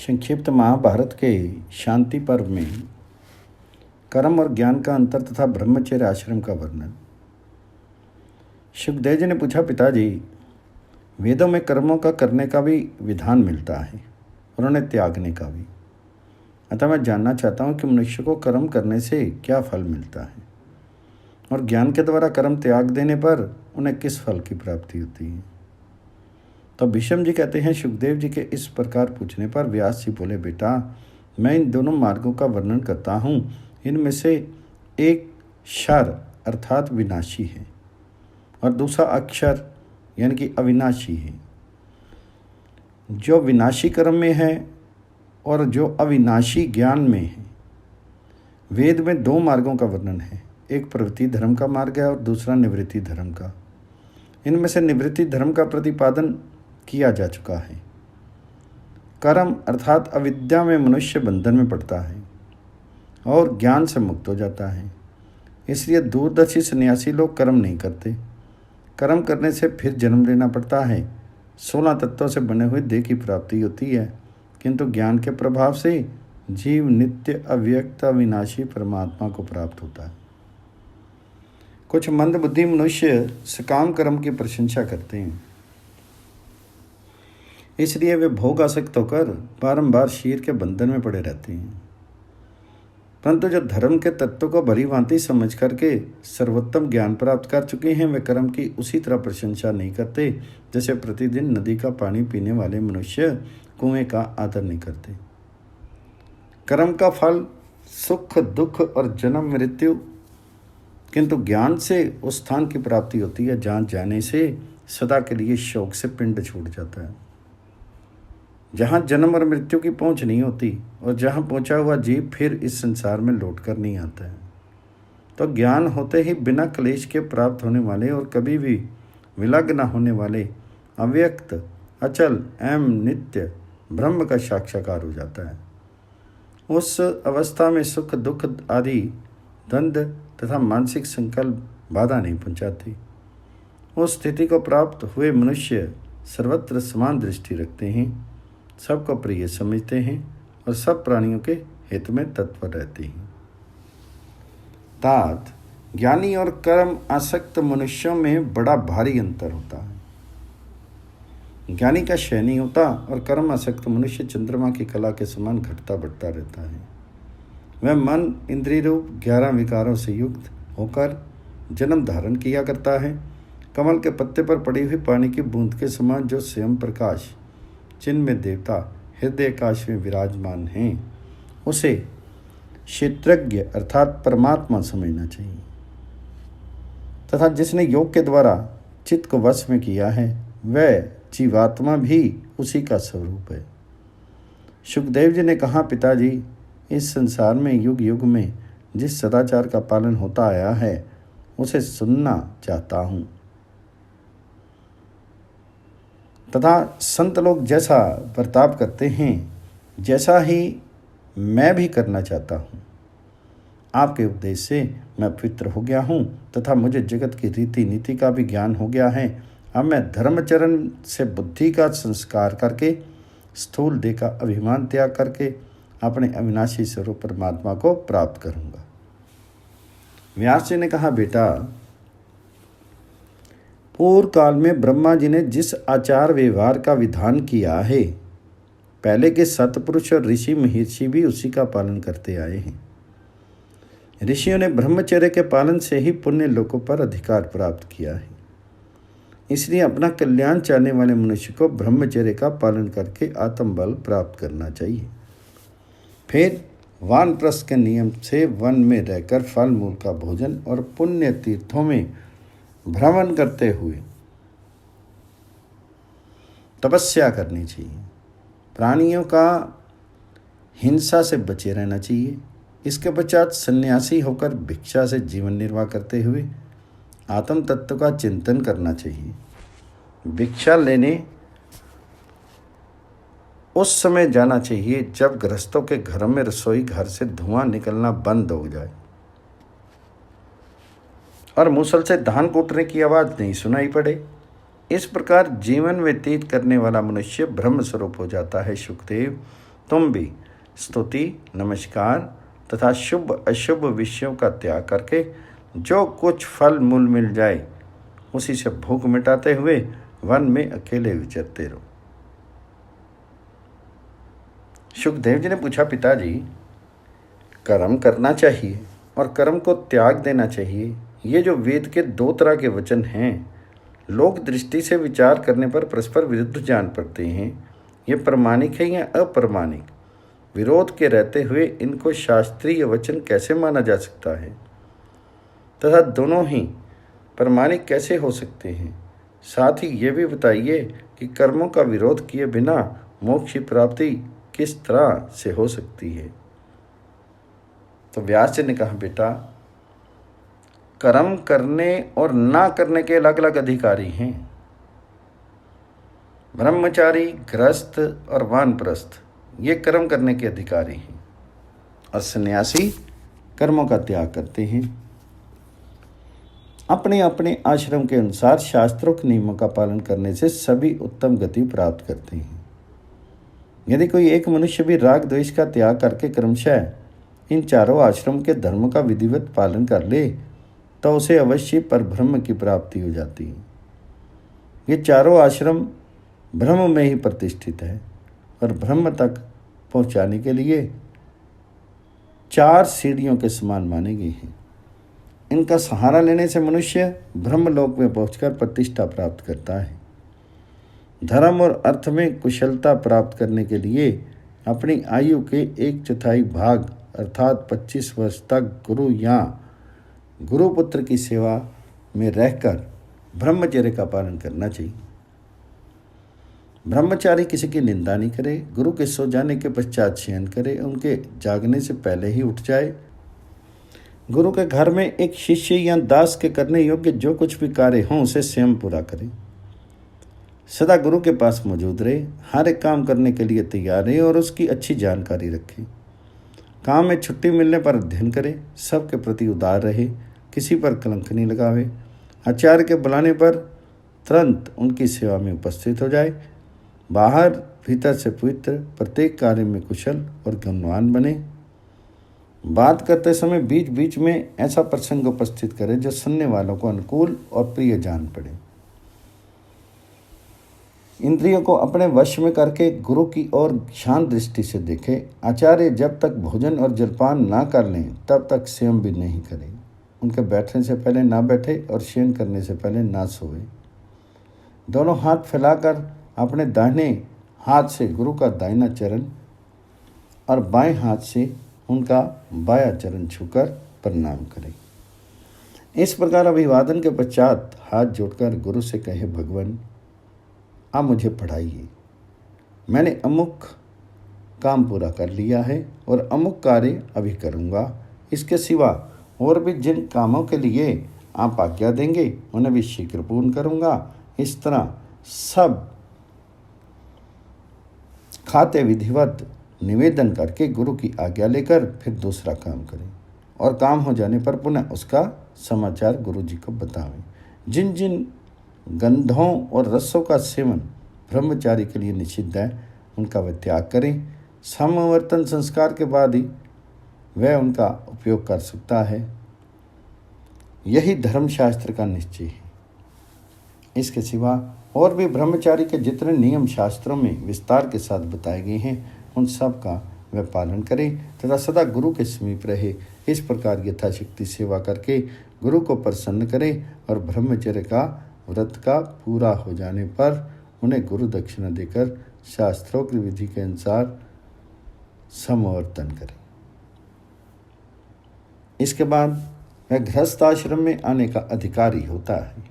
संक्षिप्त महाभारत के शांति पर्व में कर्म और ज्ञान का अंतर तथा ब्रह्मचर्य आश्रम का वर्णन। सुखदेव जी ने पूछा, पिताजी, वेदों में कर्मों का करने का भी विधान मिलता है और उन्हें त्यागने का भी। अतः मैं जानना चाहता हूँ कि मनुष्य को कर्म करने से क्या फल मिलता है और ज्ञान के द्वारा कर्म त्याग देने पर उन्हें किस फल की प्राप्ति होती है। तो भीष्म जी कहते हैं, सुखदेव जी के इस प्रकार पूछने पर व्यास जी बोले, बेटा, मैं इन दोनों मार्गों का वर्णन करता हूँ। इनमें से एक क्षर अर्थात विनाशी है और दूसरा अक्षर यानी कि अविनाशी है। जो विनाशी कर्म में है और जो अविनाशी ज्ञान में है। वेद में दो मार्गों का वर्णन है, एक प्रवृत्ति धर्म का मार्ग है और दूसरा निवृत्ति धर्म का। इनमें से निवृत्ति धर्म का प्रतिपादन किया जा चुका है। कर्म अर्थात अविद्या में मनुष्य बंधन में पड़ता है और ज्ञान से मुक्त हो जाता है। इसलिए दूरदर्शी सन्यासी लोग कर्म नहीं करते। कर्म करने से फिर जन्म लेना पड़ता है। 16 तत्वों से बने हुए देह की प्राप्ति होती है, किंतु ज्ञान के प्रभाव से जीव नित्य अव्यक्त अविनाशी परमात्मा को प्राप्त होता है। कुछ मंदबुद्धि मनुष्य सकाम कर्म की प्रशंसा करते हैं, इसलिए वे भोग आसक्त होकर बारंबार शरीर के बंधन में पड़े रहते हैं। परंतु जो धर्म के तत्व को भली भांति समझ करके सर्वोत्तम ज्ञान प्राप्त कर चुके हैं, वे कर्म की उसी तरह प्रशंसा नहीं करते जैसे प्रतिदिन नदी का पानी पीने वाले मनुष्य कुएं का आदर नहीं करते। कर्म का फल सुख दुख और जन्म मृत्यु, किंतु ज्ञान से उस स्थान की प्राप्ति होती है जहाँ जाने से सदा के लिए शोक से पिंड छूट जाता है, जहाँ जन्म और मृत्यु की पहुँच नहीं होती और जहाँ पहुँचा हुआ जीव फिर इस संसार में लौट कर नहीं आता है। तो ज्ञान होते ही बिना क्लेश के प्राप्त होने वाले और कभी भी विलग न होने वाले अव्यक्त अचल एवं नित्य ब्रह्म का साक्षात्कार हो जाता है। उस अवस्था में सुख दुख आदि द्वंद्व तथा मानसिक संकल्प बाधा नहीं पहुँचाती। उस स्थिति को प्राप्त हुए मनुष्य सर्वत्र समान दृष्टि रखते हैं, सबको प्रिय समझते हैं और सब प्राणियों के हित में तत्पर रहते हैं। तात ज्ञानी और कर्म आसक्त मनुष्यों में बड़ा भारी अंतर होता है। ज्ञानी का क्षय नहीं होता और कर्म आसक्त मनुष्य चंद्रमा की कला के समान घटता बढ़ता रहता है। वह मन इंद्रिय रूप 11 विकारों से युक्त होकर जन्म धारण किया करता है। कमल के पत्ते पर पड़ी हुई पानी की बूंद के समान जो स्वयं प्रकाश जिनमें देवता हृदय काश में विराजमान हैं, उसे क्षेत्रज्ञ अर्थात परमात्मा समझना चाहिए। तथा जिसने योग के द्वारा चित्त को वश में किया है, वह जीवात्मा भी उसी का स्वरूप है। सुखदेव जी ने कहा, पिताजी, इस संसार में युग युग में जिस सदाचार का पालन होता आया है, उसे सुनना चाहता हूँ तथा संत लोग जैसा बर्ताव करते हैं, जैसा ही मैं भी करना चाहता हूँ। आपके उपदेश से मैं पवित्र हो गया हूँ तथा मुझे जगत की रीति नीति का भी ज्ञान हो गया है। अब मैं धर्मचरण से बुद्धि का संस्कार करके स्थूल देह का अभिमान त्याग करके अपने अविनाशी स्वरूप परमात्मा को प्राप्त करूँगा। व्यास जी ने कहा, बेटा, पूर्व काल में ब्रह्मा जी ने जिस आचार व्यवहार का विधान किया है, पहले के सतपुरुष और ऋषि महर्षि भी उसी का पालन करते आए हैं। ऋषियों ने ब्रह्मचर्य के पालन से ही पुण्य लोकों पर अधिकार प्राप्त किया है। इसलिए अपना कल्याण चाहने वाले मनुष्य को ब्रह्मचर्य का पालन करके आत्मबल प्राप्त करना चाहिए। फिर वानप्रस्थ के नियम से वन में रहकर फल मूल का भोजन और पुण्य तीर्थों में भ्रमण करते हुए तपस्या करनी चाहिए। प्राणियों का हिंसा से बचे रहना चाहिए। इसके पश्चात सन्यासी होकर भिक्षा से जीवन निर्वाह करते हुए आत्म तत्व का चिंतन करना चाहिए। भिक्षा लेने उस समय जाना चाहिए जब गृहस्थों के घर में रसोई घर से धुआं निकलना बंद हो जाए और मूसल से धान कूटने की आवाज़ नहीं सुनाई पड़े। इस प्रकार जीवन व्यतीत करने वाला मनुष्य ब्रह्म स्वरूप हो जाता है। सुखदेव, तुम भी स्तुति, नमस्कार तथा शुभ अशुभ विषयों का त्याग करके जो कुछ फल मूल मिल जाए उसी से भूख मिटाते हुए वन में अकेले विचरते रहो। सुखदेव जी ने पूछा, पिताजी, कर्म करना चाहिए और कर्म को त्याग देना चाहिए, ये जो वेद के दो तरह के वचन हैं, लोक दृष्टि से विचार करने पर परस्पर विरुद्ध जान पड़ते हैं। ये प्रमाणिक है या अप्रमाणिक? विरोध के रहते हुए इनको शास्त्रीय वचन कैसे माना जा सकता है तथा दोनों ही प्रमाणिक कैसे हो सकते हैं? साथ ही ये भी बताइए कि कर्मों का विरोध किए बिना मोक्ष की प्राप्ति किस तरह से हो सकती है? तो व्यास जी ने कहा, बेटा, कर्म करने और ना करने के अलग अलग अधिकारी हैं। ब्रह्मचारी, गृहस्थ और वानप्रस्थ ये कर्म करने के अधिकारी हैं और सन्यासी कर्मों का त्याग करते हैं। अपने अपने आश्रम के अनुसार शास्त्रोक्त नियमों का पालन करने से सभी उत्तम गति प्राप्त करते हैं। यदि कोई एक मनुष्य भी राग द्वेष का त्याग करके क्रमशः इन चारों आश्रम के धर्म का विधिवत पालन कर ले तो उसे अवश्य परब्रह्म की प्राप्ति हो जाती है। ये चारों आश्रम ब्रह्म में ही प्रतिष्ठित है और ब्रह्म तक पहुंचाने के लिए 4 सीढ़ियों के समान माने गए हैं। इनका सहारा लेने से मनुष्य ब्रह्मलोक में पहुंचकर प्रतिष्ठा प्राप्त करता है। धर्म और अर्थ में कुशलता प्राप्त करने के लिए अपनी आयु के 1/4 भाग अर्थात 25 वर्ष तक गुरु या गुरुपुत्र की सेवा में रहकर ब्रह्मचर्य का पालन करना चाहिए। ब्रह्मचारी किसी की निंदा नहीं करे, गुरु के सो जाने के पश्चात शयन करे, उनके जागने से पहले ही उठ जाए। गुरु के घर में एक शिष्य या दास के करने योग्य जो कुछ भी कार्य हों उसे स्वयं पूरा करे। सदा गुरु के पास मौजूद रहे, हर एक काम करने के लिए तैयार रहे और उसकी अच्छी जानकारी रखे। काम में छुट्टी मिलने पर अध्ययन करे, सबके प्रति उदार रहे, किसी पर कलंक नहीं लगावे। आचार्य के बुलाने पर तुरंत उनकी सेवा में उपस्थित हो जाए। बाहर भीतर से पवित्र, प्रत्येक कार्य में कुशल और गुणवान बने। बात करते समय बीच बीच में ऐसा प्रसंग उपस्थित करे जो सुनने वालों को अनुकूल और प्रिय जान पड़े। इंद्रियों को अपने वश में करके गुरु की ओर शांत दृष्टि से देखे। आचार्य जब तक भोजन और जलपान ना कर लें तब तक स्वयं भी नहीं करें। उनके बैठने से पहले ना बैठे और शयन करने से पहले ना सोए। दोनों हाथ फैलाकर अपने दाहिने हाथ से गुरु का दाहिना चरण और बाएं हाथ से उनका बायां चरण छूकर प्रणाम करें। इस प्रकार अभिवादन के पश्चात हाथ जोड़कर गुरु से कहे, भगवान, आप मुझे पढ़ाइए। मैंने अमुक काम पूरा कर लिया है और अमुक कार्य अभी करूँगा। इसके सिवा और भी जिन कामों के लिए आप आज्ञा देंगे उन्हें भी शीघ्र पूर्ण करूँगा। इस तरह सब खाते विधिवत निवेदन करके गुरु की आज्ञा लेकर फिर दूसरा काम करें और काम हो जाने पर पुनः उसका समाचार गुरु जी को बतावें। जिन जिन गंधों और रसों का सेवन ब्रह्मचारी के लिए निषिद्ध है उनका वह त्याग करें। समावर्तन संस्कार के बाद ही वह उनका उपयोग कर सकता है। यही धर्मशास्त्र का निश्चय है। इसके सिवा और भी ब्रह्मचारी के जितने नियम शास्त्रों में विस्तार के साथ बताए गए हैं उन सब का वह पालन करें तथा सदा गुरु के समीप रहे। इस प्रकार यथाशक्ति सेवा करके गुरु को प्रसन्न करें और ब्रह्मचर्य का व्रत का पूरा हो जाने पर उन्हें गुरु दक्षिणा देकर शास्त्रोक्त विधि के अनुसार समावर्तन करें। इसके बाद वह गृहस्थ आश्रम में आने का अधिकारी होता है।